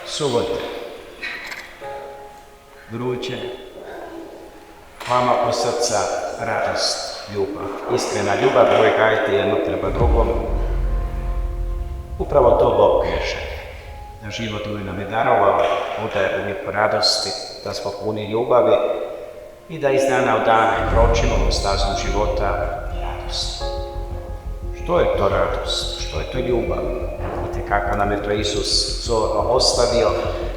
subote, vruće, vama u srca radost, ljubav, iskrena ljubav koju gajite jedno treba drugom. Upravo to Bog kaže, da život koji nam je darovao, bude uvijek radosti, da smo puni ljubavi i da iz dana u dana kročimo u stazu života radosti. Što je to radost? Što je to ljubav? Vidite kako nam je to Isus zorno ostavio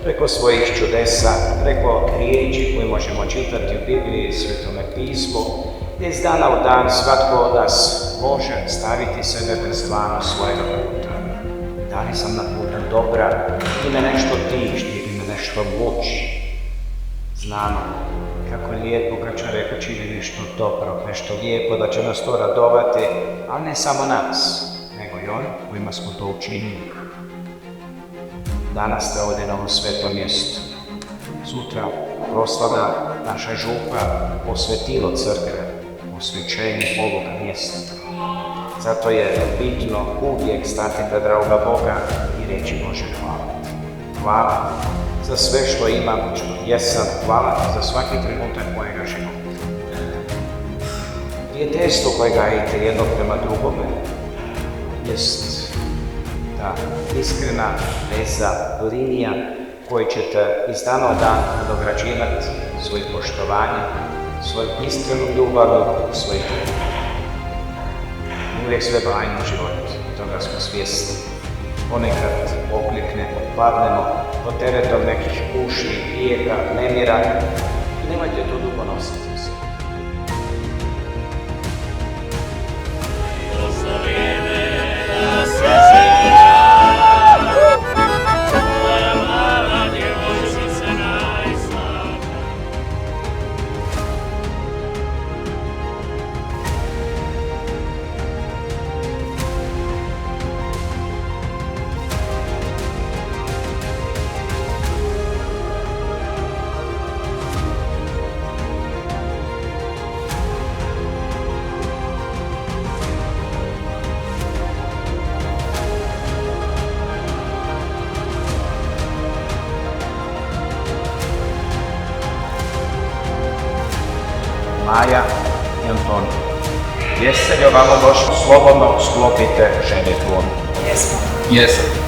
preko svojih čudesa, preko riječi koje možemo čitati u Bibliji, Svetome pismu, gdje iz dana u dan svatko od nas može staviti sebe pred stvarnost svojega puta. Da li sam na putu dobra, ili me nešto tišti, ili me nešto muči? Znamo kako je lijepo kad čovjek čini nešto dobro, nešto lijepo, da će nas to radovati, ali ne samo nas, nego i oni kojima smo to učinili. Danas ste ovdje na ovom svetom mjestu. Sutra proslava naša župa posvetilo crkve, posvećenju ovoga mjesta. Zato je bitno uvijek stati pred dragoga Boga i reći Bože hvala. Hvala za sve što imam, što jesam, hvala za svaki trenutak mojega života. Prijateljstvo koje gajite jedno prema drugome jest ta iskrena veza, linija koju ćete iz dana u dan nadograđivati svoj poštovanje, svoju iskrenu ljubav, svoj trud. Uvijek sve bajno u životu, toga smo svjesni. Ponekad okliknemo, padnemo pod teretom nekih ušlih, grijeha, nemira i nemojte to dugo nositi u sebi. Maja i Antonija. Jeste li ovamo došli? Slobodno sklopite ženitvu. Jesmo. Jesam.